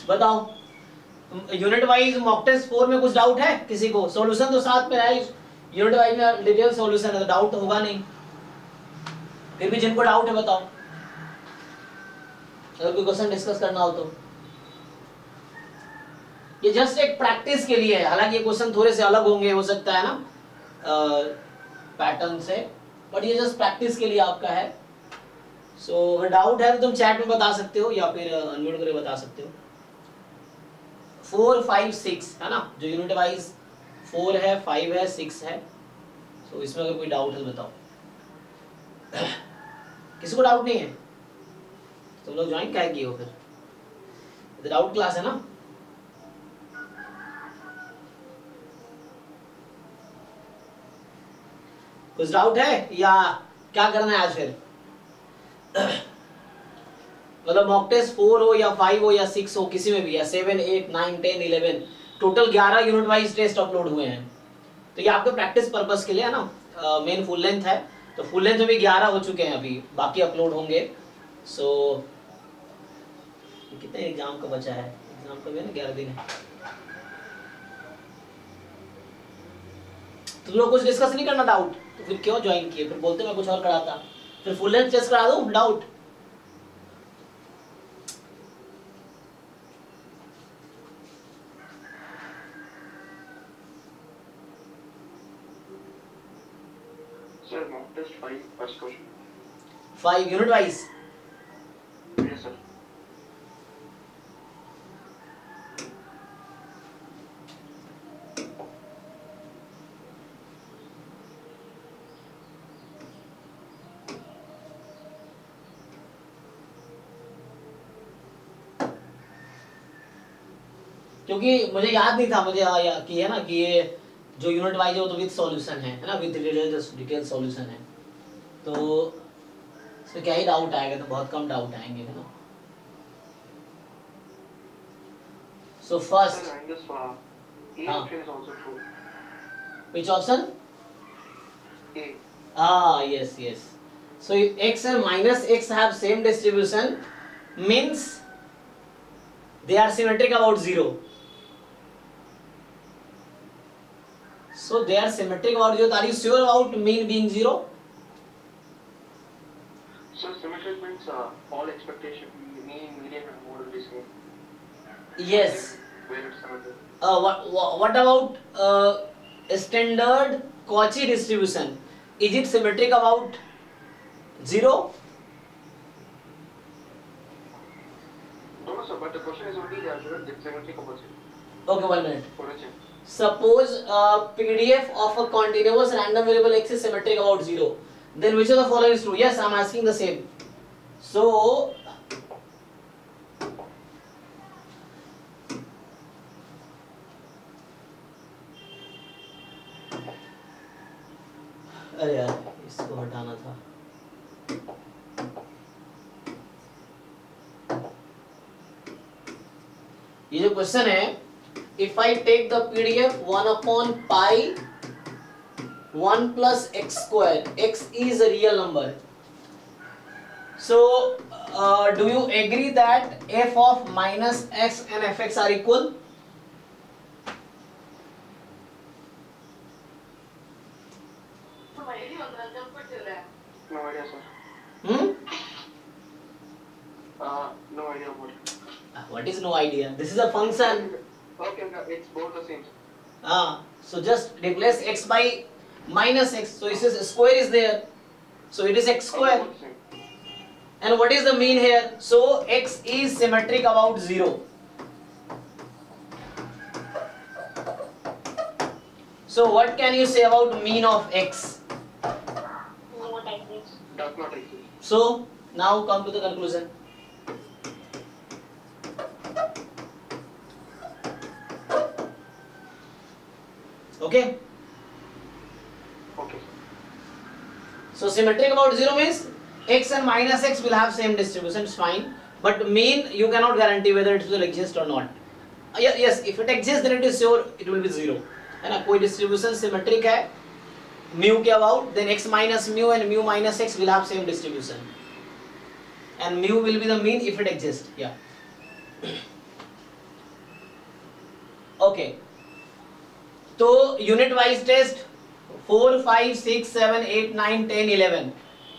बताओ unit wise mock test 4 में कुछ डाउट है किसी को? सॉल्यूशन तो साथ में है, यूनिट वाइज में डिटेल सॉल्यूशन है तो डाउट होगा नहीं। फिर भी जिनको डाउट है बताओ, अगर कोई क्वेश्चन डिस्कस करना हो तो। ये जस्ट एक प्रैक्टिस के लिए है, हालांकि ये क्वेश्चन थोड़े से अलग होंगे हो सकता है ना पैटर्न से, बट ये जस्ट प्रैक्टिस के लिए आपका है। सो अगर डाउट है तो तुम चैट में बता सकते हो या फिर अनम्यूट करके बता सकते हो। 4, 5, 6 है ना, जो यूनिट वाइज 4 है, 5 है, 6 है। सो इसमें अगर कोई डाउट है तो बताओ। किसी को डाउट नहीं है? तुम लोग ज्वाइन क्या किए हो फिर? तो डाउट क्लास है ना। कुछ डाउट है या क्या करना है आज फिर? मतलब मॉक टेस्ट 4 हो या 5 हो या 6 हो, किसी में भी, या 7, 8, 9, 10, 11, total 11 unit wise test upload हुए हैं। तो ये आपके प्रैक्टिस पर्पस के लिए है ना, मेन फुल लेंथ है, तो फुल लेंथ में भी 11 हो चुके हैं, अभी बाकी अपलोड होंगे। सो कितने एग्जाम का बचा है? एग्जाम का भी है ना 11 दिन है। तुम लोग कुछ डिस्कस नहीं करना डाउट तो फिर क्यों ज्वाइन किए? फिर बोलते मैं कुछ और कराता, फिर फुल लेंथ टेस्ट करा दूं doubt. Sir, mock test 5, first question. 5 unit wise. Yes, sir. क्योंकि मुझे याद नहीं था, मुझे कि है ना कि ये जो यूनिट वाइज है वो तो विद सॉल्यूशन है ना, विद डिटेल सॉल्यूशन है, तो इसमें क्या ही डाउट आएगा, तो बहुत कम डाउट आएंगे है ना। So first, Sir, and this A हाँ, option is also true. which option? A. Yes, yes. So if x and minus x have same distribution, means they are symmetric about 0. So they are symmetric about 0. Are you sure about mean being 0? So symmetric means all expectation, mean, median, and mode will be same. Yes. Where it's symmetric. What about standard Cauchy distribution? Is it symmetric about 0? No, sir, but the question is only they are symmetric about 0. Okay, 1 minute. Origin. Suppose PDF of a continuous random variable x is symmetric about 0. Then which of the following is true? Yes, I am asking the same. So अरे यार इसको हटाना था। ये जो question है, if I take the PDF 1 upon pi 1 plus x square, x is a real number. So do you agree that f of minus x and fx are equal? No idea, sir. No idea about it. What is no idea? This is a function. Okay, it's both the same. So just replace x by minus x. So it says square is there. So it is x square. Both the same. And what is the mean here? So x is symmetric about 0. So what can you say about mean of x? Does not exist. So now come to the conclusion. Okay. Okay. So symmetric about 0 means x and minus x will have same distribution, it's fine. But mean you cannot guarantee whether it will exist or not. Yes, if it exists then it is sure it will be 0. है ना, कोई distribution symmetric है mu के about, then x minus mu and mu minus x will have same distribution. And mu will be the mean if it exists. Yeah. तो unit wise test 4, 5, 6, 7, 8, 9, 10, 11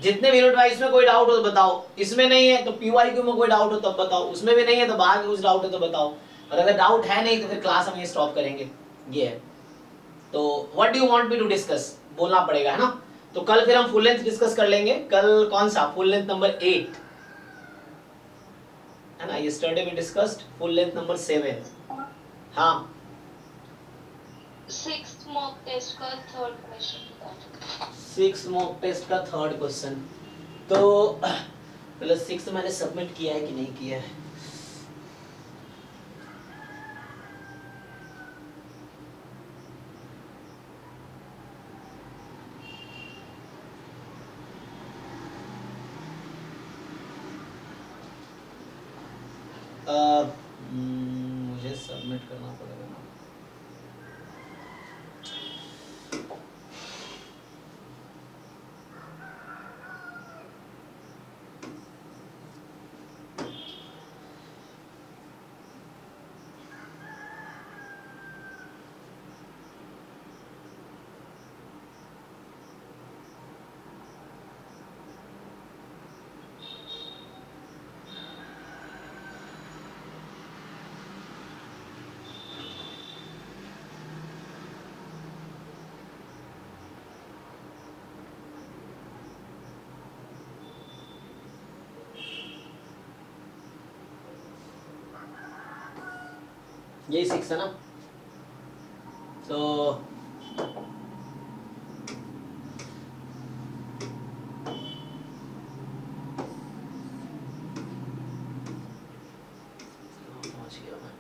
जितने भी unit wise में कोई doubt हो तो बताओ, इसमें नहीं है तो पीवाईक्यू में कोई डाउट हो तब बताओ, उसमें भी नहीं है तो बाहर में कुछ डाउट है तो बताओ, और अगर डाउट है नहीं तो फिर क्लास हम ये स्टॉप करेंगे। ये है। तो what do you want me to discuss, बोलना पड़ेगा है ना। तो कल फिर हम फुल लेंथ डिस्कस कर लेंगे। कल कौन सा फुल लेंथ नंबर 8 है ना, yesterday we discussed full length number 7। हाँ 6th mock test का थर्ड क्वेश्चन था। 6 मॉक टेस्ट का थर्ड क्वेश्चन। तो पहले 6 मैंने सबमिट किया है कि नहीं किया है। मुझे सबमिट करना पड़ेगा ना। यही 6 है ना। तो पहुंच गया मैं।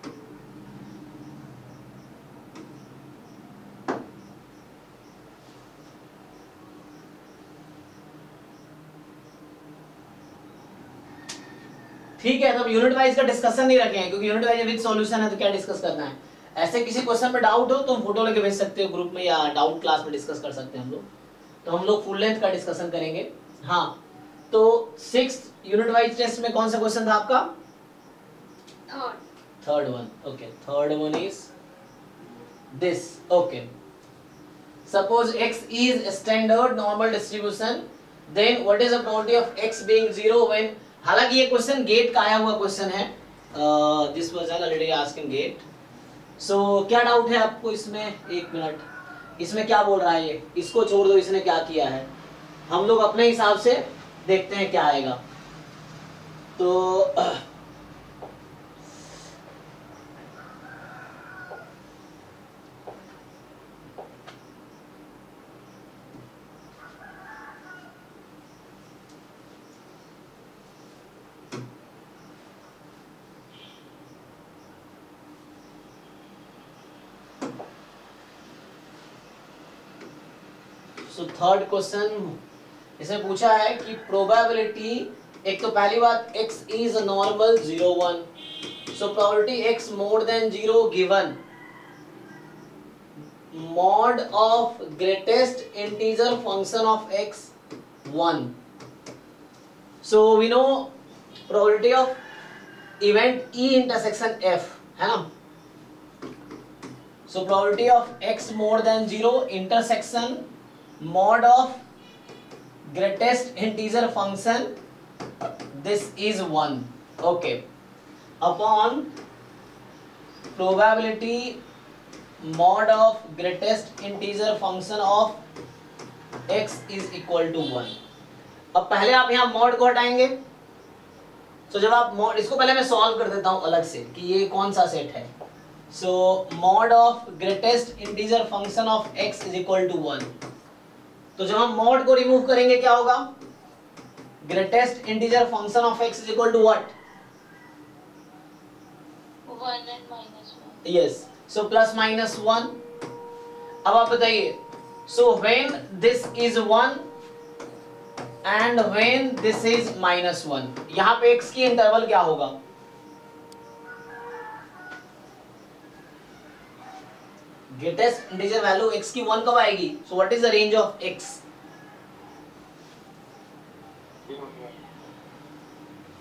ठीक है, तब यूनिट वाइज का डिस्कशन नहीं रखे हैं क्योंकि यूनिट वाइज विद सॉल्यूशन है तो क्या डिस्कस करना है। ऐसे किसी क्वेश्चन में डाउट हो तो फोटो लेके भेज सकते हो ग्रुप में, या डाउट क्लास में डिस्कस कर सकते हैं हम लोग। तो हम लोग फुल लेंथ का डिस्कशन करेंगे। हाँ तो 6 यूनिट वाइज टेस्ट में कौन सा क्वेश्चन था आपका? Third one. Okay, third one is this. Okay, suppose x is standard normal distribution, then what is the probability of x being 0 when, हालांकि ये क्वेश्चन गेट का आया हुआ क्वेश्चन है, this was already asked in GATE. So क्या doubt है आपको इसमें? एक मिनट, इसमें क्या बोल रहा है ये? इसको छोड़ दो, इसने क्या किया है, हम लोग अपने हिसाब से देखते हैं क्या आएगा। तो सो थर्ड क्वेश्चन इसमें पूछा है कि प्रोबेबिलिटी, एक तो पहली बात x is normal 0 1, so probability x more than 0 given mod of greatest integer function of x 1. So we know probability of event E intersection F है ना। So probability of x more than 0 intersection mod of greatest integer function, this is 1. Okay, upon probability mod of greatest integer function of x is equal to 1. अब पहले आप यहाँ mod को हटाएंगे। तो जब आप mod, इसको पहले मैं सॉल्व कर देता हूँ अलग से कि ये कौन सा सेट है। सो mod of greatest integer function of x is equal to 1। तो जब हम mod को रिमूव करेंगे क्या होगा? Greatest integer function of x is equal to what? 1 and -1। Yes, so plus minus 1। अब आप बताइए, so when this is 1 and when this is -1, यहाँ पे x की इंटरवल क्या होगा? ग्रेटेस्ट इंटीजर वैल्यू x की 1 कब आएगी? So what is the range of x?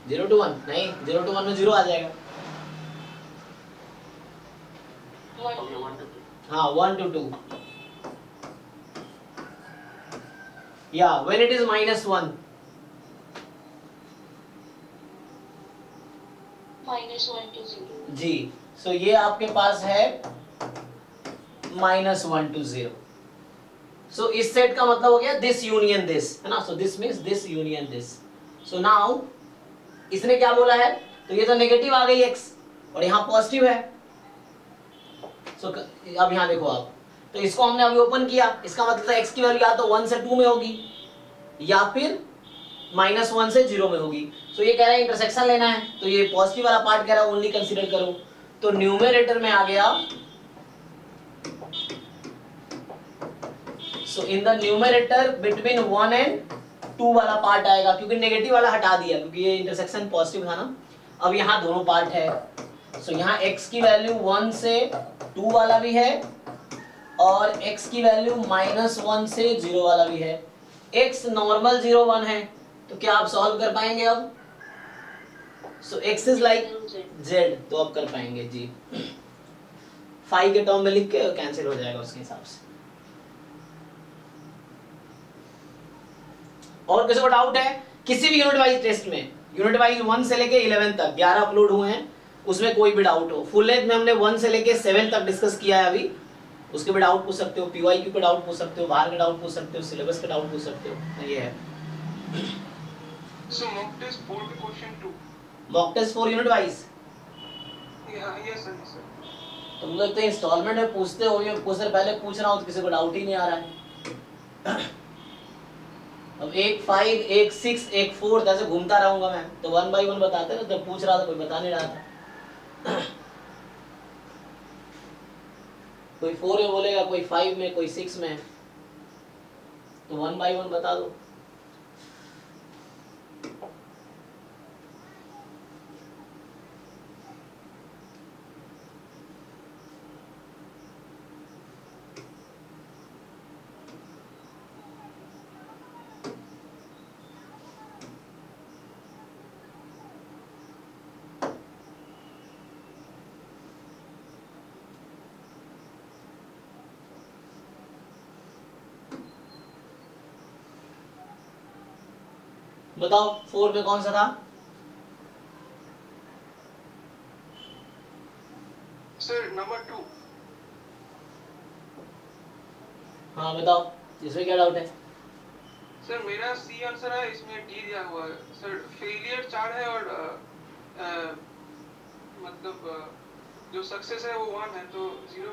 0 to 1 नहीं, 0 to 1 में 0 आ जाएगा। हाँ 1 to 2 या व्हेन इट इज -1 -1 to 0. जी। सो ये आपके पास है -1 to 0। सो इस सेट का मतलब हो गया दिस यूनियन दिस, है ना। So this means this union this. So now इसने क्या बोला है, तो ये तो नेगेटिव आ गई x और यहाँ पॉजिटिव है। सो अब यहाँ देखो आप, तो इसको हमने अभी ओपन किया, इसका मतलब x की वैल्यू या तो 1 से 2 में होगी या फिर -1 से 0 में होगी। सो ये कह रहा है इंटरसेक्शन लेना है, तो ये पॉजिटिव वाला पार्ट कह रहा है ओनली कंसीडर करो। तो न्यूमरेटर में आ गया, so in the numerator between 1 and 2 वाला पार्ट आएगा, क्योंकि नेगेटिव वाला हटा दिया क्योंकि ये इंटरसेक्शन पॉजिटिव था ना। अब यहाँ दोनों पार्ट है, सो यहाँ x की वैल्यू 1 से 2 वाला भी है और x की वैल्यू -1 से 0 वाला भी है। x नॉर्मल 0 1 है, तो क्या आप सॉल्व कर पाएंगे अब? सो x इज लाइक z, तो आप कर पाएंगे जी। फाई के टर्म में लिख के कैंसिल हो जाएगा उसके हिसाब से। और किसी को डाउट है किसी भी यूनिट वाइज टेस्ट में, यूनिट वाइज 1 से लेके 11 तक 11 अपलोड हुए हैं, उसमें कोई भी डाउट हो, फुल लेंथ में हमने 1 से लेके 7 तक डिस्कस किया है अभी, उसके भी डाउट पूछ सकते हो, पीवाईक्यू का डाउट पूछ सकते हो, बाहर का डाउट पूछ सकते हो, सिलेबस का डाउट पूछ सकते हो। ये है So mock test 4 to question 2. Mock test 4 unit wise. Yeah, yes sir, yes sir. तुम लोग तो इंस्टॉलमेंट में पूछते हो, ये कुछ देर पहले पूछ रहा हूँ तो किसी को डाउट ही नहीं आ रहा है। अब एक 5 एक 6 एक 4 ऐसे घूमता रहूंगा मैं, तो 1 by 1 बताते ना, जब पूछ रहा था कोई बता नहीं रहा था। कोई 4 में बोलेगा, कोई 5 में, कोई 6 में, तो 1 by 1 बता दो। बताओ 4 में कौन सा था? Sir, number 2. हाँ बताओ, इसमें क्या डाउट है? सर मेरा सी आंसर है, इसमें डी दिया हुआ है। सर फेलियर 4 है और मतलब जो सक्सेस है वो 1 है, तो 0.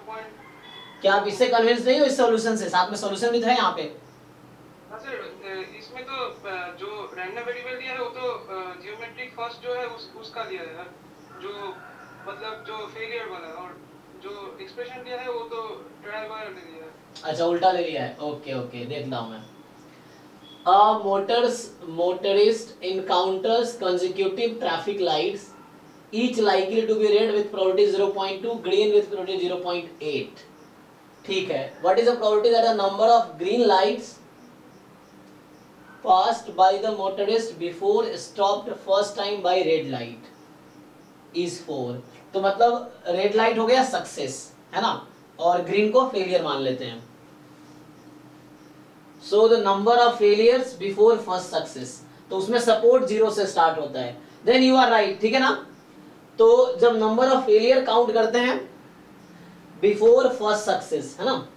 क्या आप इससे कन्विंस नहीं हो इस सॉल्यूशन से? साथ में सॉल्यूशन भी तो है यहाँ पे। हाँ सर, इसमें तो जो रैंडम वेरिएबल दिया है वो तो जियोमेट्रिक फर्स्ट जो है उसका दिया है, जो मतलब जो फेलियर वाला, और जो एक्सप्रेशन दिया है वो तो ट्रायल वाला ने दिया है। अच्छा उल्टा ले लिया है, ओके ओके, देखता हूँ मैं। A motorist encounters consecutive traffic lights, each likely to be red with probability 0.2, green with probability 0.8. ठीक है, what is the probability that the number of green lights passed by the motorist before stopped first time by red light is 4? तो मतलब red light हो गया success, है ना, और green को फेलियर मान लेते हैं। So the number of failures before first success, तो उसमें सपोर्ट 0 से स्टार्ट होता है। देन यू आर राइट, ठीक है ना। तो जब नंबर ऑफ फेलियर काउंट करते हैं बिफोर फर्स्ट सक्सेस, है ना,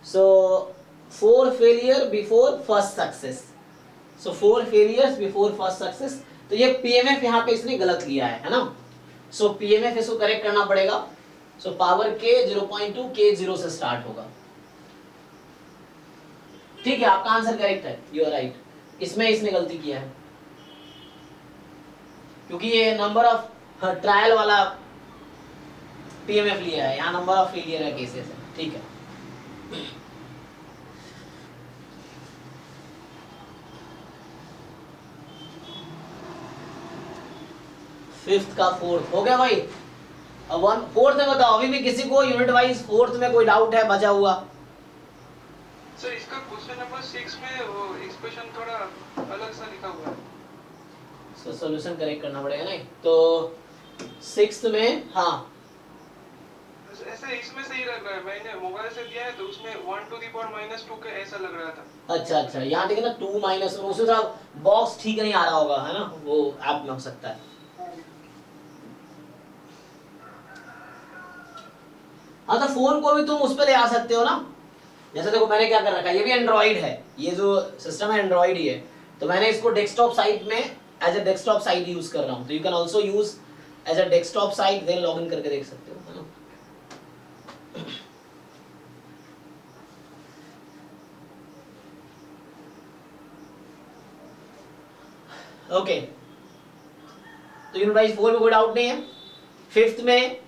सो 4 फेलियर बिफोर फर्स्ट सक्सेस, सो 4 फेलियर्स बिफोर फर्स्ट सक्सेस। तो ये पीएमएफ यहाँ पे इसने गलत लिया है ना, सो पीएमएफ इसको करेक्ट करना पड़ेगा। सो पावर के 0.2 के 0 से स्टार्ट होगा। ठीक है, आपका आंसर करेक्ट है, यू आर राइट। इसमें इसने गलती किया है क्योंकि ये नंबर ऑफ ट्रायल वाला पीएमएफ लिया है, यहाँ नंबर ऑफ फेलियर है केसेस है। ठीक है, फिफ्थ का फोर्थ हो गया भाई। अब 4th में बताओ, अभी भी किसी को यूनिट वाइज 4th में कोई डाउट है बचा हुआ? सर इसका क्वेश्चन नंबर 6 में वो एक्सप्रेशन थोड़ा अलग सा लिखा हुआ है, सो सॉल्यूशन करेक्ट करना पड़ेगा नहीं तो 6th में। हाँ ऐसे इसमें सही लग रहा है, मैंने मोबाइल से दिया है तो उसमें 1 to the power -2 के ऐसा लग रहा था। अच्छा अच्छा, यहाँ देखिए ना 2 माइनस, उसमें थोड़ा बॉक्स ठीक नहीं आ रहा होगा, है ना, वो ऐप में हो सकता है। हाँ तो फोन को भी तुम उस पर ले आ सकते हो ना, जैसे देखो मैंने क्या कर रखा है, ये भी एंड्रॉइड है, ये जो सिस्टम है एंड्रॉइड ही है, तो मैंने इसको डेस्कटॉप साइट में as a desktop site use कर रहा हूँ, तो you can also use as a desktop site, then log in करके देख सकते हो, है ना। ओके, तो यूनिट वाइज 4 में कोई डाउट नहीं है। फिफ्थ में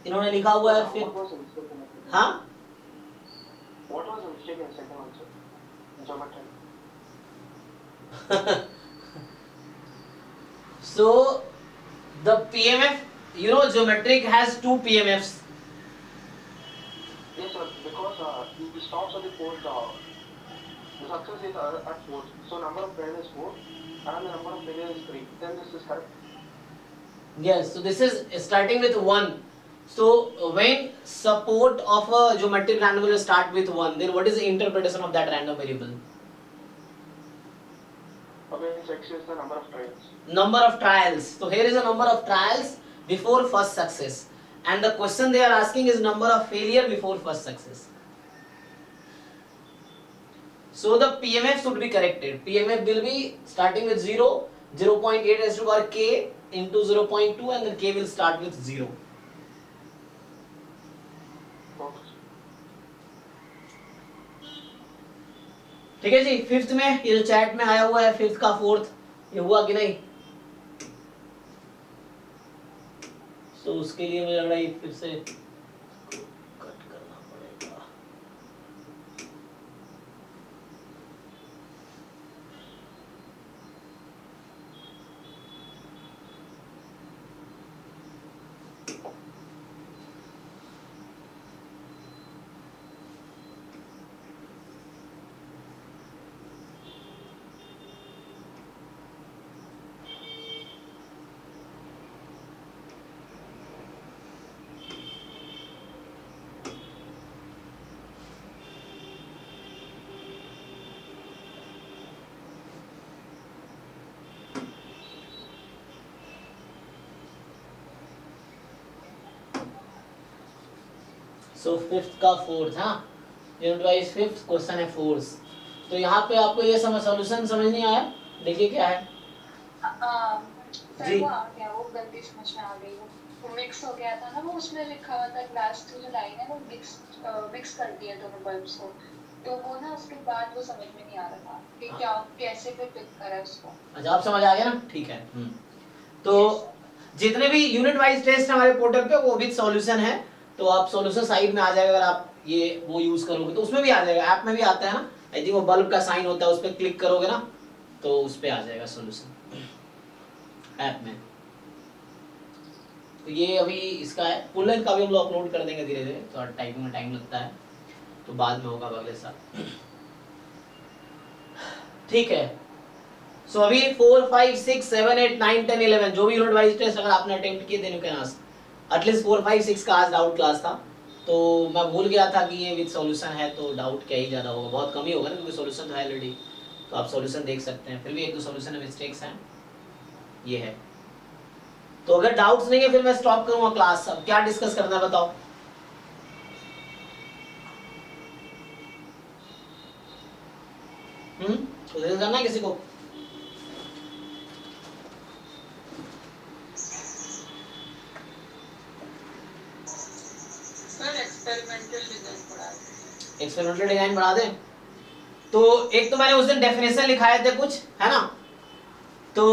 इन्होंने लिखा हुआ है फिर, हाँ What was the mistake in second also? Geometry. so the PMF, you know geometric has 2 PMFs. Yes, sir. Because it stops at the fourth. The success is at fourth. So number of failures is 4, and the number of failures is 3. Then this is correct. Yes, so this is starting with 1. So when support of a geometric random variable start with 1, then what is the interpretation of that random variable? Okay, so X is the number of trials. Number of trials. So here is a number of trials before first success, and the question they are asking is number of failure before first success. So the PMF should be corrected. PMF will be starting with 0, 0.8 raised to the power k into 0.2, and then k will start with 0. Okay. ठीक है जी। Fifth में ये जो chat में आया हुआ है fifth का फोर्थ, ये हुआ कि नहीं? तो उसके लिए मुझे लग रहा है फिर से कट करना पड़ेगा। सो फिफ्थ का फोर्थ, हाँ यूनिट वाइज फिफ्थ क्वेश्चन है फोर्थ। तो यहाँ पे आपको ये सॉल्यूशन समझ नहीं आया, देखिए क्या है जी। वो आ गया, वो गलती समझ में आ गई, वो मिक्स हो गया था ना, वो उसमें लिखा हुआ था क्लास 2 जो लाइन है वो मिक्स कर दिया दोनों बल्ब्स को, तो वो ना उसके बाद वो समझ में नहीं आ रहा था कि क्या कैसे फिर पिक करा उसको। अच्छा आप समझ आ गया ना, ठीक है। तो जितने भी यूनिट वाइज टेस्ट हमारे पोर्टल पे वो विद सॉल्यूशन है, तो आप सॉल्यूशन साइड में आ जाएगा, अगर आप ये वो यूज करोगे तो उसमें भी आ जाएगा, ऐप में भी आता है ना, आई थिंक वो बल्ब का साइन होता है, उस पर क्लिक करोगे ना तो उस पे आ जाएगा सॉल्यूशन ऐप में। तो ये अभी इसका है, फुल लेंथ का भी हम लोग अपलोड कर देंगे धीरे धीरे, थोड़ा टाइपिंग में टाइम लगता है तो बाद में होगा अगले साल, ठीक है। सो अभी 4, 5, 6, 7, 8, 9, 10, 11 जो भी यूनिट वाइज टेस्ट अगर आपने अटेम्प्ट किए then you can ask. At least 4, 5, 6 का आज डाउट क्लास था, तो मैं भूल गया था कि ये विद सॉल्यूशन है, तो डाउट क्या ही ज़्यादा होगा, बहुत कम ही होगा ना, क्योंकि सॉल्यूशन तो है ऑलरेडी, तो आप सॉल्यूशन देख सकते हैं। फिर भी एक दो सॉल्यूशन में मिस्टेक्स हैं, ये है। तो अगर डाउट्स नहीं है फिर मैं स्टॉप करूँगा क्लास। अब क्या डिस्कस करना है बताओ? तो करना है किसी को? एक्सपेरिमेंटल डिजाइन बढ़ा दें। तो एक तो मैंने उस दिन डेफिनेशन लिखाए थे कुछ, है ना, तो